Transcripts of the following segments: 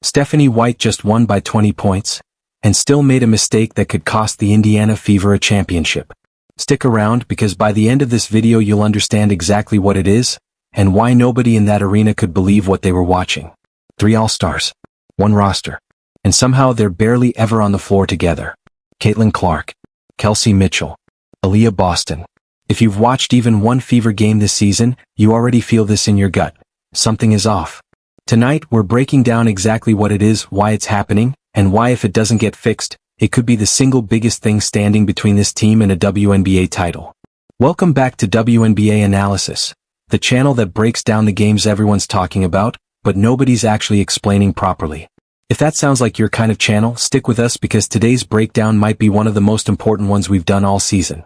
Stephanie White just won by 20 points, and still made a mistake that could cost the Indiana Fever a championship. Stick around because by the end of this video you'll understand exactly what it is, and why nobody in that arena could believe what they were watching. 3 All-Stars, 1 roster, and somehow they're barely ever on the floor together. Caitlin Clark, Kelsey Mitchell, Aliyah Boston. If you've watched even one Fever game this season, you already feel this in your gut. Something is off. Tonight, we're breaking down exactly what it is, why it's happening, and why if it doesn't get fixed, it could be the single biggest thing standing between this team and a WNBA title. Welcome back to WNBA Analysis, the channel that breaks down the games everyone's talking about, but nobody's actually explaining properly. If that sounds like your kind of channel, stick with us because today's breakdown might be one of the most important ones we've done all season.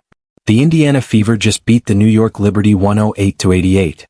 The Indiana Fever just beat the New York Liberty 108-88.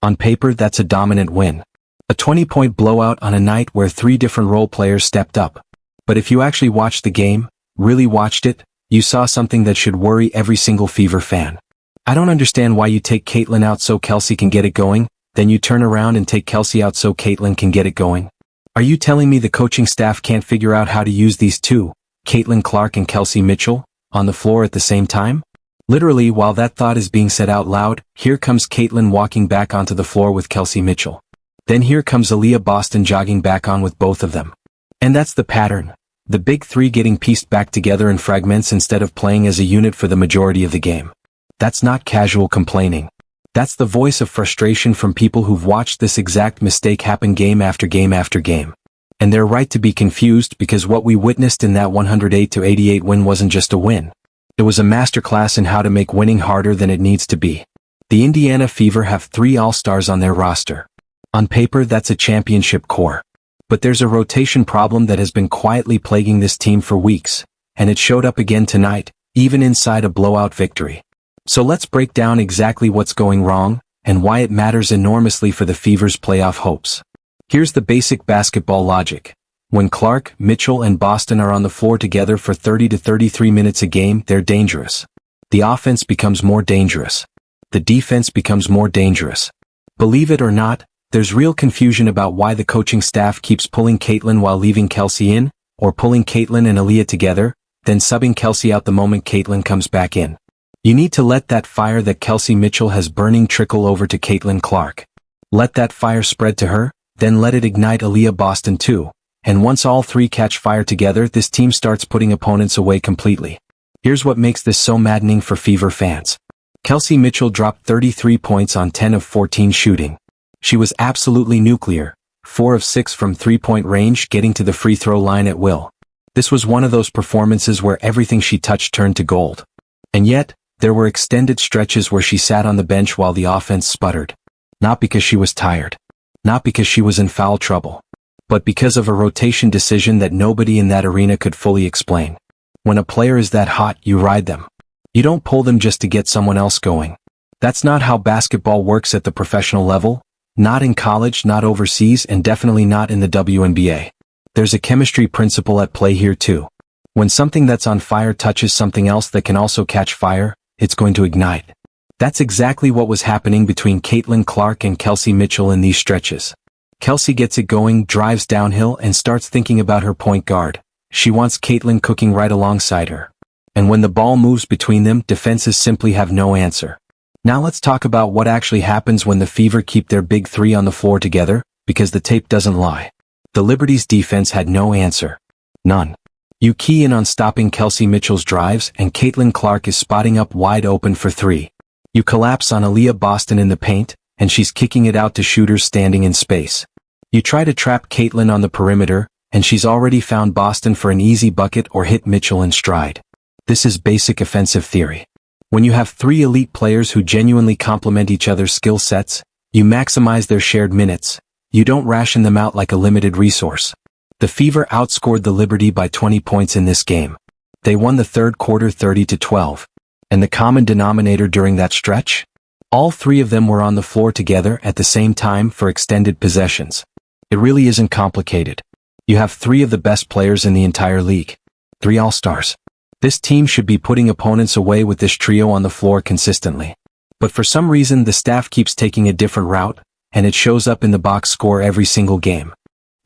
On paper, that's a dominant win. A 20-point blowout on a night where 3 different role players stepped up. But if you actually watched the game, really watched it, you saw something that should worry every single Fever fan. I don't understand why you take Caitlin out so Kelsey can get it going, then you turn around and take Kelsey out so Caitlin can get it going. Are you telling me the coaching staff can't figure out how to use these two, Caitlin Clark and Kelsey Mitchell, on the floor at the same time? Literally, while that thought is being said out loud, here comes Caitlin walking back onto the floor with Kelsey Mitchell. Then here comes Aliyah Boston jogging back on with both of them. And that's the pattern. The big 3 getting pieced back together in fragments instead of playing as a unit for the majority of the game. That's not casual complaining. That's the voice of frustration from people who've watched this exact mistake happen game after game after game. And they're right to be confused because what we witnessed in that 108-88 win wasn't just a win. It was a masterclass in how to make winning harder than it needs to be. The Indiana Fever have 3 All-Stars on their roster. On paper, that's a championship core. But there's a rotation problem that has been quietly plaguing this team for weeks, and it showed up again tonight, even inside a blowout victory. So let's break down exactly what's going wrong, and why it matters enormously for the Fever's playoff hopes. Here's the basic basketball logic. When Clark, Mitchell, and Boston are on the floor together for 30 to 33 minutes a game, they're dangerous. The offense becomes more dangerous. The defense becomes more dangerous. Believe it or not, there's real confusion about why the coaching staff keeps pulling Caitlin while leaving Kelsey in, or pulling Caitlin and Aliyah together, then subbing Kelsey out the moment Caitlin comes back in. You need to let that fire that Kelsey Mitchell has burning trickle over to Caitlin Clark. Let that fire spread to her, then let it ignite Aliyah Boston too. And once all 3 catch fire together, this team starts putting opponents away completely. Here's what makes this so maddening for Fever fans. Kelsey Mitchell dropped 33 points on 10 of 14 shooting. She was absolutely nuclear, 4 of 6 from 3-point range, getting to the free throw line at will. This was one of those performances where everything she touched turned to gold. And yet, there were extended stretches where she sat on the bench while the offense sputtered. Not because she was tired. Not because she was in foul trouble. But because of a rotation decision that nobody in that arena could fully explain. When a player is that hot, you ride them. You don't pull them just to get someone else going. That's not how basketball works at the professional level. Not in college, not overseas, and definitely not in the WNBA. There's a chemistry principle at play here too. When something that's on fire touches something else that can also catch fire, it's going to ignite. That's exactly what was happening between Caitlin Clark and Kelsey Mitchell in these stretches. Kelsey gets it going, drives downhill, and starts thinking about her point guard. She wants Caitlin cooking right alongside her. And when the ball moves between them, defenses simply have no answer. Now let's talk about what actually happens when the Fever keep their big 3 on the floor together, because the tape doesn't lie. The Liberty's defense had no answer. None. You key in on stopping Kelsey Mitchell's drives, and Caitlin Clark is spotting up wide open for 3. You collapse on Aliyah Boston in the paint, and she's kicking it out to shooters standing in space. You try to trap Caitlin on the perimeter, and she's already found Boston for an easy bucket or hit Mitchell in stride. This is basic offensive theory. When you have 3 elite players who genuinely complement each other's skill sets, you maximize their shared minutes. You don't ration them out like a limited resource. The Fever outscored the Liberty by 20 points in this game. They won the third quarter 30-12. And the common denominator during that stretch? All 3 of them were on the floor together at the same time for extended possessions. It really isn't complicated. You have 3 of the best players in the entire league. 3 All-Stars. This team should be putting opponents away with this trio on the floor consistently. But for some reason the staff keeps taking a different route, and it shows up in the box score every single game.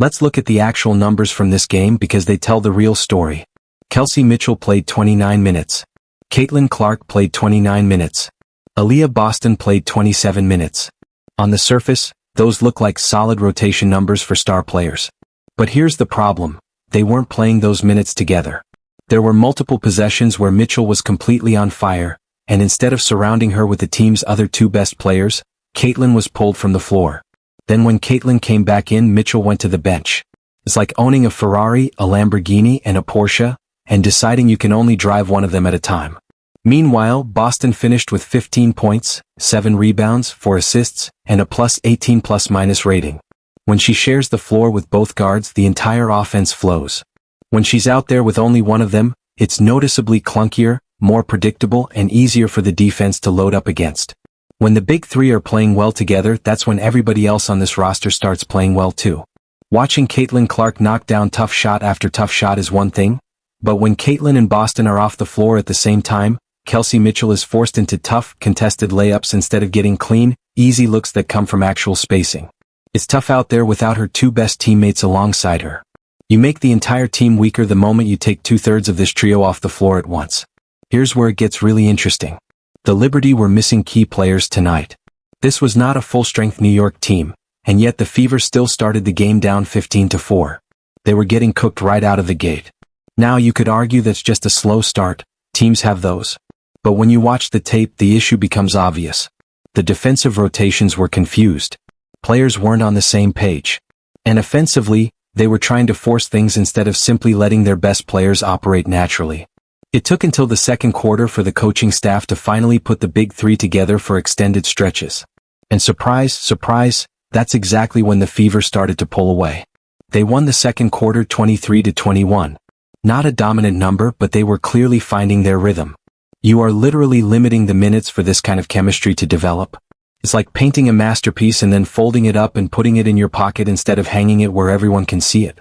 Let's look at the actual numbers from this game because they tell the real story. Kelsey Mitchell played 29 minutes. Caitlin Clark played 29 minutes. Aliyah Boston played 27 minutes. On the surface, those look like solid rotation numbers for star players. But here's the problem. They weren't playing those minutes together. There were multiple possessions where Mitchell was completely on fire, and instead of surrounding her with the team's other two best players, Caitlin was pulled from the floor. Then when Caitlin came back in, Mitchell went to the bench. It's like owning a Ferrari, a Lamborghini, and a Porsche, and deciding you can only drive one of them at a time. Meanwhile, Boston finished with 15 points, 7 rebounds, 4 assists, and a plus 18 plus-minus rating. When she shares the floor with both guards, the entire offense flows. When she's out there with only one of them, it's noticeably clunkier, more predictable, and easier for the defense to load up against. When the big three are playing well together, that's when everybody else on this roster starts playing well too. Watching Caitlin Clark knock down tough shot after tough shot is one thing, but when Caitlin and Boston are off the floor at the same time, Kelsey Mitchell is forced into tough, contested layups instead of getting clean, easy looks that come from actual spacing. It's tough out there without her two best teammates alongside her. You make the entire team weaker the moment you take 2/3 of this trio off the floor at once. Here's where it gets really interesting. The Liberty were missing key players tonight. This was not a full-strength New York team, and yet the Fever still started the game down 15-4. They were getting cooked right out of the gate. Now you could argue that's just a slow start, teams have those. But when you watch the tape, the issue becomes obvious. The defensive rotations were confused. Players weren't on the same page. And offensively, they were trying to force things instead of simply letting their best players operate naturally. It took until the second quarter for the coaching staff to finally put the big three together for extended stretches. And surprise, surprise, that's exactly when the Fever started to pull away. They won the second quarter 23-21. Not a dominant number, but they were clearly finding their rhythm. You are literally limiting the minutes for this kind of chemistry to develop. It's like painting a masterpiece and then folding it up and putting it in your pocket instead of hanging it where everyone can see it.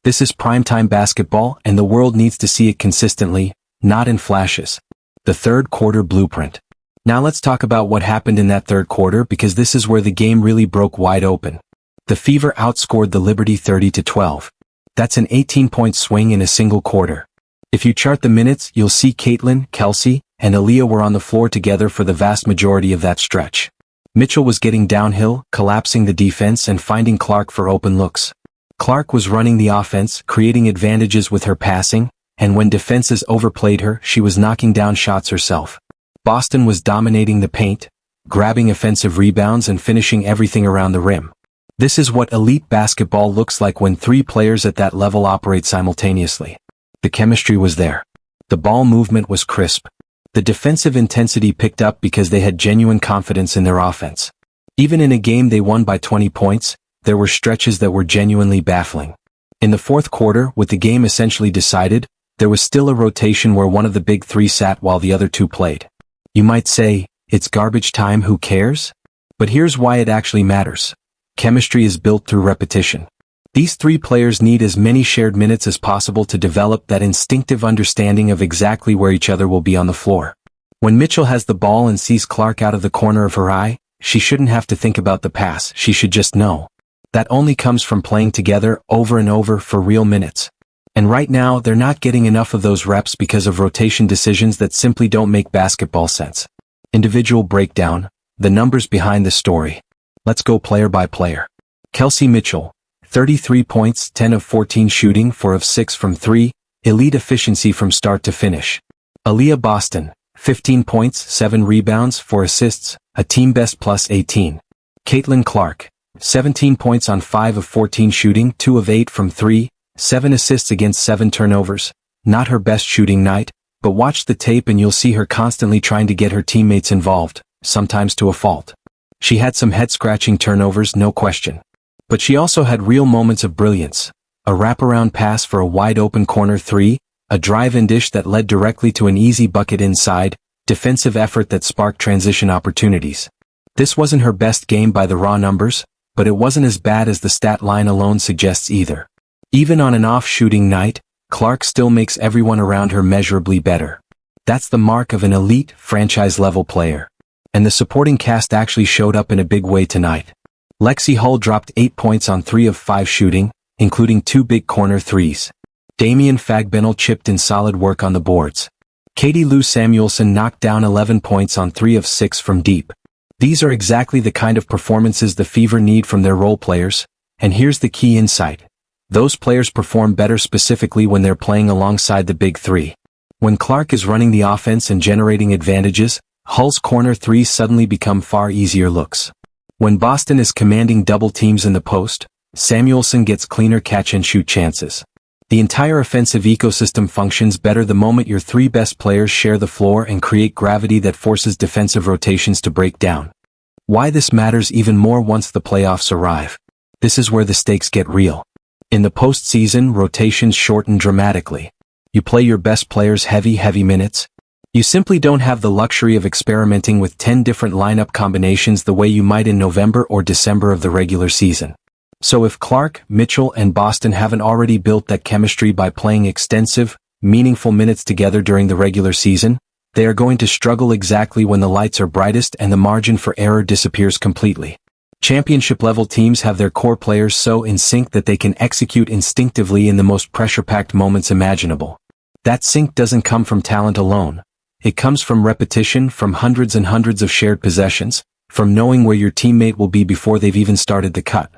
This is primetime basketball, and the world needs to see it consistently, not in flashes. The third quarter blueprint. Now let's talk about what happened in that third quarter, because this is where the game really broke wide open. The Fever outscored the Liberty 30-12. That's an 18-point swing in a single quarter. If you chart the minutes, you'll see Caitlin, Kelsey, and Aliyah were on the floor together for the vast majority of that stretch. Mitchell was getting downhill, collapsing the defense and finding Clark for open looks. Clark was running the offense, creating advantages with her passing, and when defenses overplayed her, she was knocking down shots herself. Boston was dominating the paint, grabbing offensive rebounds and finishing everything around the rim. This is what elite basketball looks like when three players at that level operate simultaneously. The chemistry was there. The ball movement was crisp. The defensive intensity picked up because they had genuine confidence in their offense. Even in a game they won by 20 points, there were stretches that were genuinely baffling. In the fourth quarter, with the game essentially decided, there was still a rotation where one of the big three sat while the other two played. You might say, it's garbage time, who cares? But here's why it actually matters. Chemistry is built through repetition. These three players need as many shared minutes as possible to develop that instinctive understanding of exactly where each other will be on the floor. When Mitchell has the ball and sees Clark out of the corner of her eye, she shouldn't have to think about the pass, she should just know. That only comes from playing together over and over for real minutes. And right now, they're not getting enough of those reps because of rotation decisions that simply don't make basketball sense. Individual breakdown, the numbers behind the story. Let's go player by player. Kelsey Mitchell, 33 points, 10 of 14 shooting, 4 of 6 from 3, elite efficiency from start to finish. Aliyah Boston, 15 points, 7 rebounds, 4 assists, a team best plus 18. Caitlin Clark, 17 points on 5 of 14 shooting, 2 of 8 from 3, 7 assists against 7 turnovers. Not her best shooting night, but watch the tape and you'll see her constantly trying to get her teammates involved, sometimes to a fault. She had some head-scratching turnovers, no question. But she also had real moments of brilliance. A wraparound pass for a wide-open corner 3, a drive-in dish that led directly to an easy bucket inside, defensive effort that sparked transition opportunities. This wasn't her best game by the raw numbers, but it wasn't as bad as the stat line alone suggests either. Even on an off-shooting night, Clark still makes everyone around her measurably better. That's the mark of an elite, franchise-level player. And the supporting cast actually showed up in a big way tonight. Lexi Hull dropped 8 points on 3 of 5 shooting, including 2 big corner threes. Damian Fagbinel chipped in solid work on the boards. Katie Lou Samuelson knocked down 11 points on 3 of 6 from deep. These are exactly the kind of performances the Fever need from their role players, and here's the key insight. Those players perform better specifically when they're playing alongside the big three. When Clark is running the offense and generating advantages, Hull's corner threes suddenly become far easier looks. When Boston is commanding double teams in the post, Samuelson gets cleaner catch-and-shoot chances. The entire offensive ecosystem functions better the moment your 3 best players share the floor and create gravity that forces defensive rotations to break down. Why this matters even more once the playoffs arrive. This is where the stakes get real. In the postseason, rotations shorten dramatically. You play your best players heavy minutes. You simply don't have the luxury of experimenting with 10 different lineup combinations the way you might in November or December of the regular season. So if Clark, Mitchell, and Boston haven't already built that chemistry by playing extensive, meaningful minutes together during the regular season, they are going to struggle exactly when the lights are brightest and the margin for error disappears completely. Championship-level teams have their core players so in sync that they can execute instinctively in the most pressure-packed moments imaginable. That sync doesn't come from talent alone. It comes from repetition, from hundreds and hundreds of shared possessions, from knowing where your teammate will be before they've even started the cut.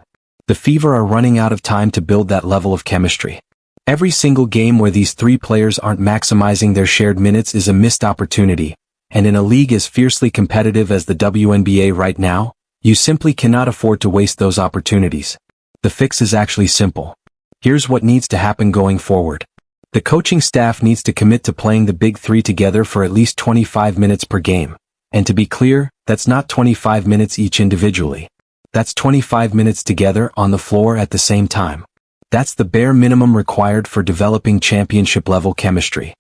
The Fever are running out of time to build that level of chemistry. Every single game where these 3 players aren't maximizing their shared minutes is a missed opportunity, and in a league as fiercely competitive as the WNBA right now, you simply cannot afford to waste those opportunities. The fix is actually simple. Here's what needs to happen going forward. The coaching staff needs to commit to playing the big 3 together for at least 25 minutes per game. And to be clear, that's not 25 minutes each individually. That's 25 minutes together on the floor at the same time. That's the bare minimum required for developing championship-level chemistry.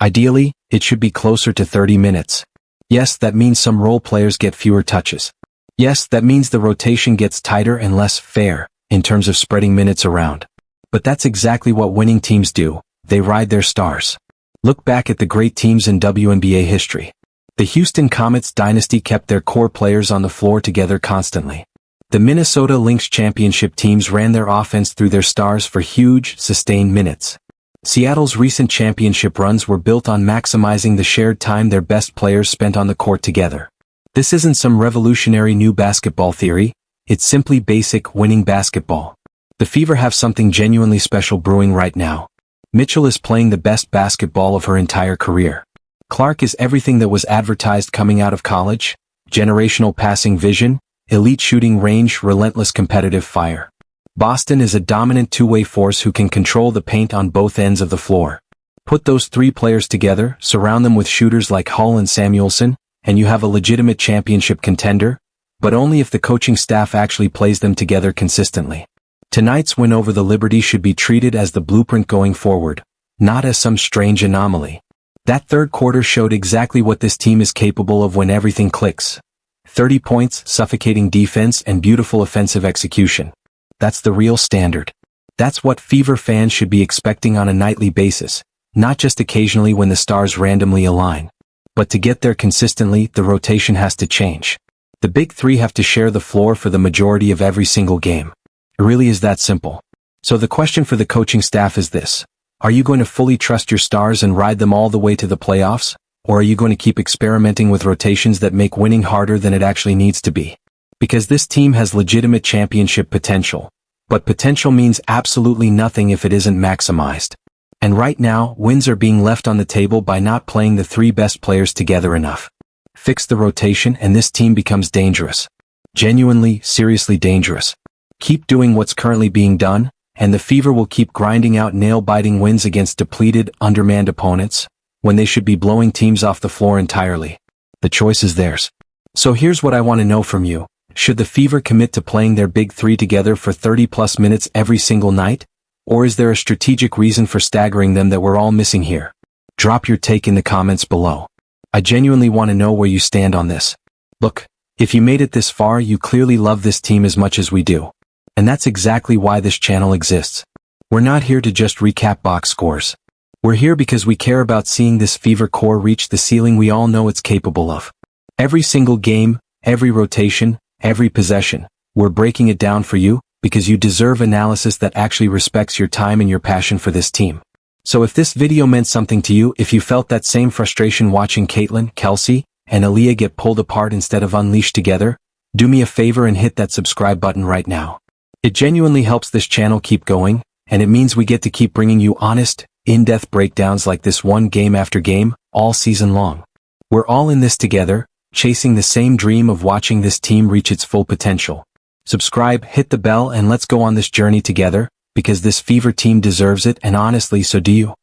Ideally, it should be closer to 30 minutes. Yes, that means some role players get fewer touches. Yes, that means the rotation gets tighter and less fair in terms of spreading minutes around. But that's exactly what winning teams do. They ride their stars. Look back at the great teams in WNBA history. The Houston Comets dynasty kept their core players on the floor together constantly. The Minnesota Lynx championship teams ran their offense through their stars for huge, sustained minutes. Seattle's recent championship runs were built on maximizing the shared time their best players spent on the court together. This isn't some revolutionary new basketball theory, it's simply basic winning basketball. The Fever have something genuinely special brewing right now. Mitchell is playing the best basketball of her entire career. Clark is everything that was advertised coming out of college: generational passing vision, elite shooting range, relentless competitive fire. Boston is a dominant two-way force who can control the paint on both ends of the floor. Put those 3 players together, surround them with shooters like Hull and Samuelson, and you have a legitimate championship contender, but only if the coaching staff actually plays them together consistently. Tonight's win over the Liberty should be treated as the blueprint going forward, not as some strange anomaly. That third quarter showed exactly what this team is capable of when everything clicks. 30 points, suffocating defense, and beautiful offensive execution. That's the real standard. That's what Fever fans should be expecting on a nightly basis, not just occasionally when the stars randomly align. But to get there consistently, the rotation has to change. The big 3 have to share the floor for the majority of every single game. It really is that simple. So the question for the coaching staff is this: are you going to fully trust your stars and ride them all the way to the playoffs? Or are you going to keep experimenting with rotations that make winning harder than it actually needs to be? Because this team has legitimate championship potential. But potential means absolutely nothing if it isn't maximized. And right now, wins are being left on the table by not playing the 3 best players together enough. Fix the rotation and this team becomes dangerous. Genuinely, seriously dangerous. Keep doing what's currently being done, and the Fever will keep grinding out nail-biting wins against depleted, undermanned opponents, when they should be blowing teams off the floor entirely. The choice is theirs. So here's what I want to know from you. Should the Fever commit to playing their big 3 together for 30-plus minutes every single night? Or is there a strategic reason for staggering them that we're all missing here? Drop your take in the comments below. I genuinely want to know where you stand on this. Look, if you made it this far, you clearly love this team as much as we do. And that's exactly why this channel exists. We're not here to just recap box scores. We're here because we care about seeing this Fever core reach the ceiling we all know it's capable of. Every single game, every rotation, every possession, we're breaking it down for you, because you deserve analysis that actually respects your time and your passion for this team. So if this video meant something to you, if you felt that same frustration watching Caitlin, Kelsey, and Aliyah get pulled apart instead of unleashed together, do me a favor and hit that subscribe button right now. It genuinely helps this channel keep going, and it means we get to keep bringing you honest, in-depth breakdowns like this one game after game, all season long. We're all in this together, chasing the same dream of watching this team reach its full potential. Subscribe, hit the bell, and let's go on this journey together, because this Fever team deserves it, and honestly, so do you.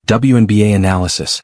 WNBA analysis.